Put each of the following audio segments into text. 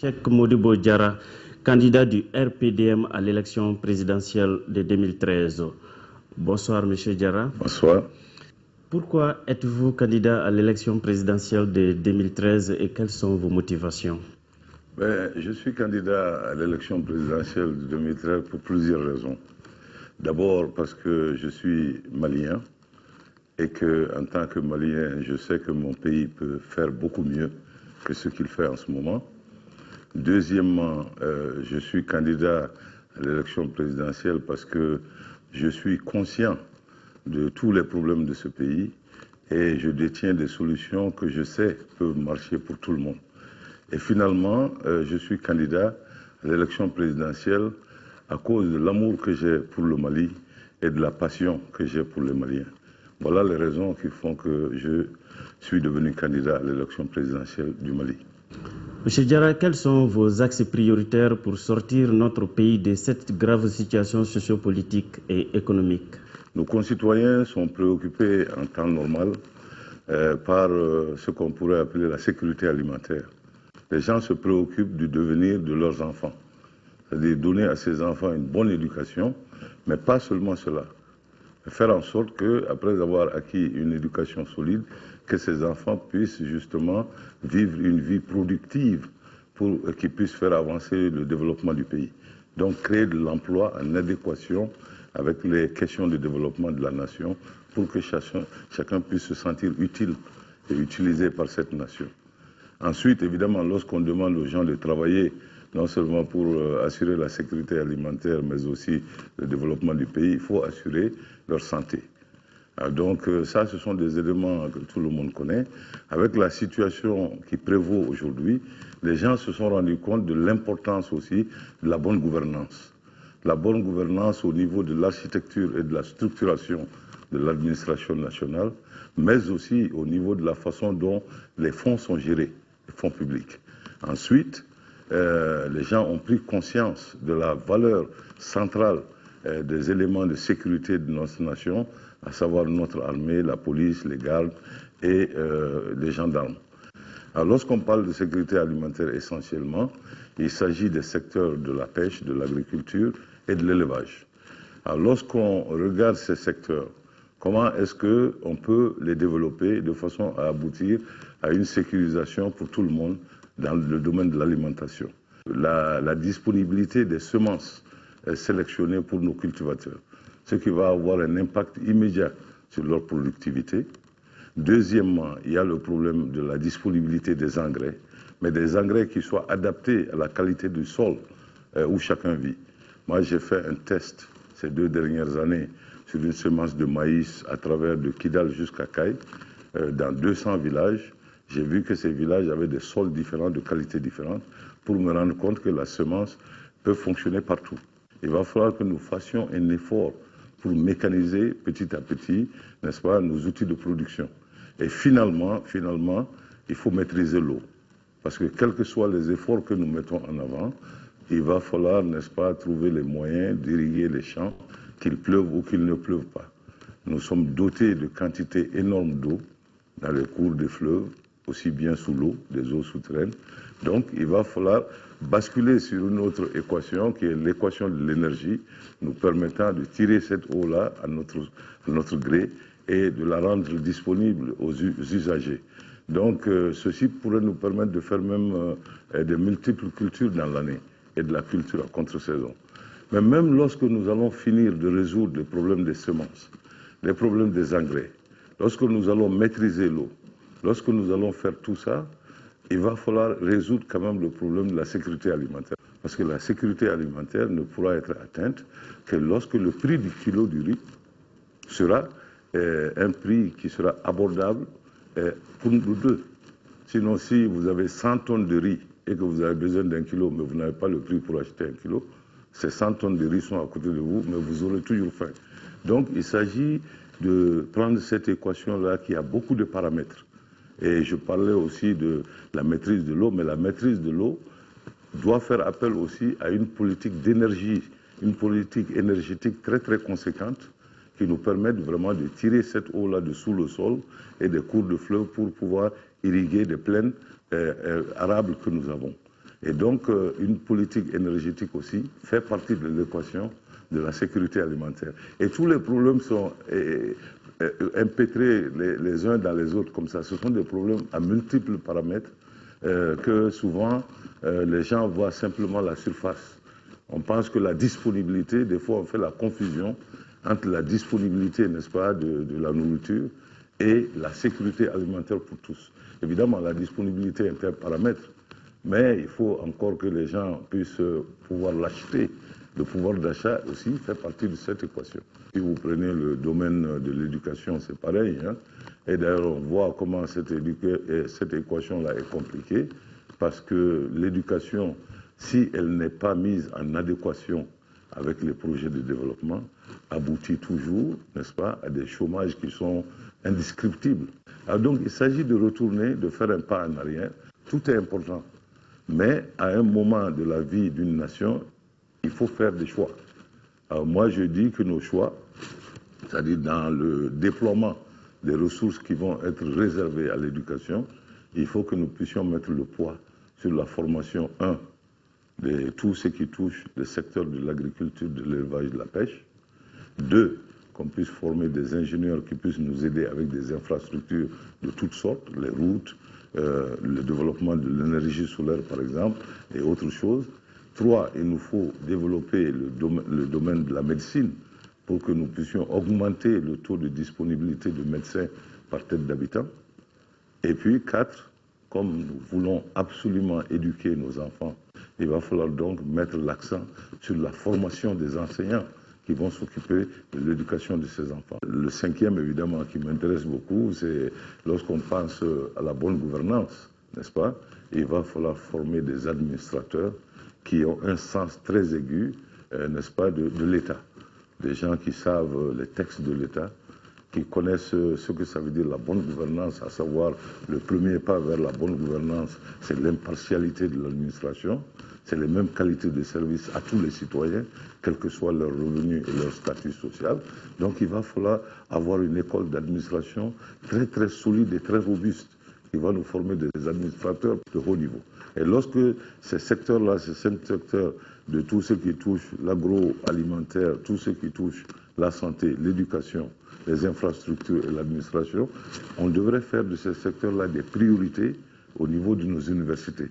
Cheikh Modibo Diarra, candidat du RPDM à l'élection présidentielle de 2013. Bonsoir, Monsieur Diarra. Bonsoir. Pourquoi êtes-vous candidat à l'élection présidentielle de 2013 et quelles sont vos motivations? Je suis candidat à l'élection présidentielle de 2013 pour plusieurs raisons. D'abord parce que je suis malien et qu'en tant que malien, je sais que mon pays peut faire beaucoup mieux que ce qu'il fait en ce moment. Deuxièmement, je suis candidat à l'élection présidentielle parce que je suis conscient de tous les problèmes de ce pays et je détiens des solutions que je sais peuvent marcher pour tout le monde. Et finalement, je suis candidat à l'élection présidentielle à cause de l'amour que j'ai pour le Mali et de la passion que j'ai pour les Maliens. Voilà les raisons qui font que je suis devenu candidat à l'élection présidentielle du Mali. Monsieur Diarra, quels sont vos axes prioritaires pour sortir notre pays de cette grave situation sociopolitique et économique? Nos concitoyens sont préoccupés en temps normal par ce qu'on pourrait appeler la sécurité alimentaire. Les gens se préoccupent du devenir de leurs enfants, c'est-à-dire donner à ces enfants une bonne éducation, mais pas seulement cela. Faire en sorte qu'après avoir acquis une éducation solide, que ces enfants puissent justement vivre une vie productive pour qu'ils puissent faire avancer le développement du pays. Donc créer de l'emploi en adéquation avec les questions de développement de la nation pour que chacun puisse se sentir utile et utilisé par cette nation. Ensuite, évidemment, lorsqu'on demande aux gens de travailler, non seulement pour assurer la sécurité alimentaire, mais aussi le développement du pays, il faut assurer leur santé. Donc ça, ce sont des éléments que tout le monde connaît. Avec la situation qui prévaut aujourd'hui, les gens se sont rendus compte de l'importance aussi de la bonne gouvernance. La bonne gouvernance au niveau de l'architecture et de la structuration de l'administration nationale, mais aussi au niveau de la façon dont les fonds sont gérés, les fonds publics. Ensuite, les gens ont pris conscience de la valeur centrale des éléments de sécurité de notre nation, à savoir notre armée, la police, les gardes et les gendarmes. Alors, lorsqu'on parle de sécurité alimentaire essentiellement, il s'agit des secteurs de la pêche, de l'agriculture et de l'élevage. Alors, lorsqu'on regarde ces secteurs, comment est-ce qu'on peut les développer de façon à aboutir à une sécurisation pour tout le monde dans le domaine de l'alimentation? La disponibilité des semences sélectionnées pour nos cultivateurs, ce qui va avoir un impact immédiat sur leur productivité. Deuxièmement, il y a le problème de la disponibilité des engrais, mais des engrais qui soient adaptés à la qualité du sol où chacun vit. Moi, j'ai fait un test ces 2 dernières années sur une semence de maïs à travers de Kidal jusqu'à Kay, dans 200 villages. J'ai vu que ces villages avaient des sols différents, de qualités différentes, pour me rendre compte que la semence peut fonctionner partout. Il va falloir que nous fassions un effort pour mécaniser petit à petit, n'est-ce pas, nos outils de production. Et finalement, il faut maîtriser l'eau. Parce que quels que soient les efforts que nous mettons en avant, il va falloir, n'est-ce pas, trouver les moyens d'irriguer les champs, qu'il pleuve ou qu'il ne pleuve pas. Nous sommes dotés de quantités énormes d'eau dans les cours des fleuves, aussi bien sous l'eau, des eaux souterraines. Donc, il va falloir basculer sur une autre équation qui est l'équation de l'énergie, nous permettant de tirer cette eau-là à notre gré et de la rendre disponible aux usagers. Donc, ceci pourrait nous permettre de faire même de multiples cultures dans l'année et de la culture à contre-saison. Mais même lorsque nous allons finir de résoudre les problèmes des semences, les problèmes des engrais, lorsque nous allons maîtriser l'eau, lorsque nous allons faire tout ça, il va falloir résoudre quand même le problème de la sécurité alimentaire. Parce que la sécurité alimentaire ne pourra être atteinte que lorsque le prix du kilo du riz sera un prix qui sera abordable pour nous deux. Sinon, si vous avez 100 tonnes de riz et que vous avez besoin d'un kilo, mais vous n'avez pas le prix pour acheter un kilo, ces 100 tonnes de riz sont à côté de vous, mais vous aurez toujours faim. Donc, il s'agit de prendre cette équation-là qui a beaucoup de paramètres. Et je parlais aussi de la maîtrise de l'eau, mais la maîtrise de l'eau doit faire appel aussi à une politique d'énergie, une politique énergétique très très conséquente qui nous permette vraiment de tirer cette eau-là de sous le sol et des cours de fleuve pour pouvoir irriguer des plaines arables que nous avons. Et donc, une politique énergétique aussi fait partie de l'équation de la sécurité alimentaire. Et tous les problèmes sont impétrés les uns dans les autres comme ça. Ce sont des problèmes à multiples paramètres que souvent les gens voient simplement la surface. On pense que la disponibilité, des fois on fait la confusion entre la disponibilité, n'est-ce pas, de la nourriture et la sécurité alimentaire pour tous. Évidemment, la disponibilité est un paramètre, mais il faut encore que les gens puissent pouvoir l'acheter. Le pouvoir d'achat aussi fait partie de cette équation. Si vous prenez le domaine de l'éducation, c'est pareil. Hein? Et d'ailleurs, on voit comment cette équation-là est compliquée, parce que l'éducation, si elle n'est pas mise en adéquation avec les projets de développement, aboutit toujours, n'est-ce pas, à des chômages qui sont indescriptibles. Alors donc, il s'agit de retourner, de faire un pas en arrière. Tout est important. Mais à un moment de la vie d'une nation, il faut faire des choix. Alors moi, je dis que nos choix, c'est-à-dire dans le déploiement des ressources qui vont être réservées à l'éducation, il faut que nous puissions mettre le poids sur la formation, de tout ce qui touche le secteur de l'agriculture, de l'élevage, de la pêche. 2, qu'on puisse former des ingénieurs qui puissent nous aider avec des infrastructures de toutes sortes, les routes, le développement de l'énergie solaire par exemple, et autres choses. 3, il nous faut développer le domaine de la médecine pour que nous puissions augmenter le taux de disponibilité de médecins par tête d'habitant. Et puis 4, comme nous voulons absolument éduquer nos enfants, il va falloir donc mettre l'accent sur la formation des enseignants qui vont s'occuper de l'éducation de ces enfants. Le 5e, évidemment, qui m'intéresse beaucoup, c'est lorsqu'on pense à la bonne gouvernance, n'est-ce pas? Il va falloir former des administrateurs qui ont un sens très aigu, n'est-ce pas, de l'État. Des gens qui savent les textes de l'État, qui connaissent ce que ça veut dire la bonne gouvernance, à savoir le premier pas vers la bonne gouvernance, c'est l'impartialité de l'administration, c'est les mêmes qualités de service à tous les citoyens, quel que soit leur revenu et leur statut social. Donc il va falloir avoir une école d'administration très très solide et très robuste, qui va nous former des administrateurs de haut niveau. Et lorsque ces secteurs-là, ces 5 secteurs de tout ce qui touche l'agroalimentaire, tout ce qui touche la santé, l'éducation, les infrastructures et l'administration, on devrait faire de ces secteurs-là des priorités au niveau de nos universités.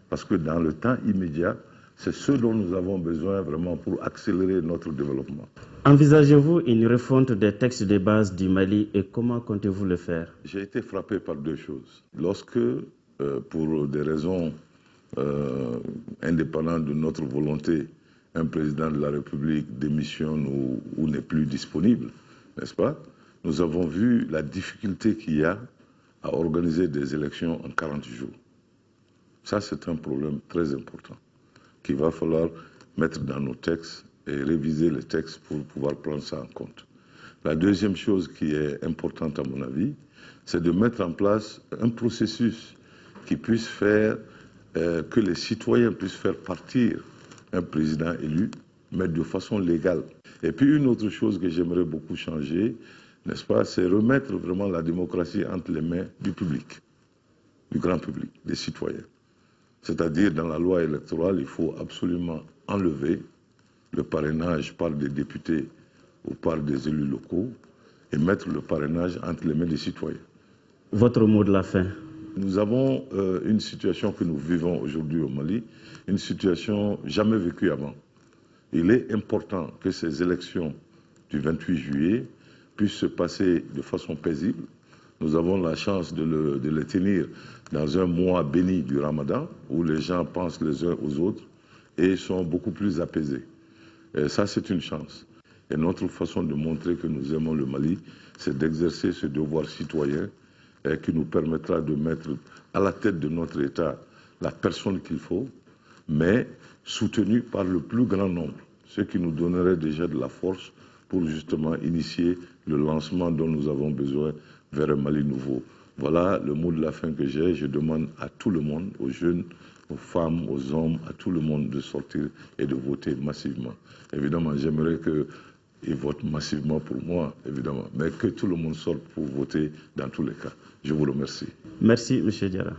Parce que dans le temps immédiat, c'est ce dont nous avons besoin vraiment pour accélérer notre développement. Envisagez-vous une refonte des textes de base du Mali et comment comptez-vous le faire? J'ai été frappé par 2 choses. Lorsque, pour des raisons indépendantes de notre volonté, un président de la République démissionne ou n'est plus disponible, n'est-ce pas? Nous avons vu la difficulté qu'il y a à organiser des élections en 40 jours. Ça, c'est un problème très important qu'il va falloir mettre dans nos textes et réviser les textes pour pouvoir prendre ça en compte. La deuxième chose qui est importante à mon avis, c'est de mettre en place un processus qui puisse faire que les citoyens puissent faire partir un président élu, mais de façon légale. Et puis une autre chose que j'aimerais beaucoup changer, n'est-ce pas, c'est remettre vraiment la démocratie entre les mains du public, du grand public, des citoyens. C'est-à-dire, dans la loi électorale, il faut absolument enlever le parrainage par des députés ou par des élus locaux et mettre le parrainage entre les mains des citoyens. Votre mot de la fin? Nous avons une situation que nous vivons aujourd'hui au Mali, une situation jamais vécue avant. Il est important que ces élections du 28 juillet puissent se passer de façon paisible. Nous avons la chance de les tenir dans un mois béni du Ramadan, où les gens pensent les uns aux autres et sont beaucoup plus apaisés. Et ça, c'est une chance. Et notre façon de montrer que nous aimons le Mali, c'est d'exercer ce devoir citoyen qui nous permettra de mettre à la tête de notre État la personne qu'il faut, mais soutenue par le plus grand nombre, ce qui nous donnerait déjà de la force pour justement initier le lancement dont nous avons besoin vers un Mali nouveau. Voilà le mot de la fin que j'ai. Je demande à tout le monde, aux jeunes, aux femmes, aux hommes, à tout le monde de sortir et de voter massivement. Évidemment, j'aimerais qu'ils votent massivement pour moi, évidemment, mais que tout le monde sorte pour voter dans tous les cas. Je vous remercie. Merci, M. Diarra.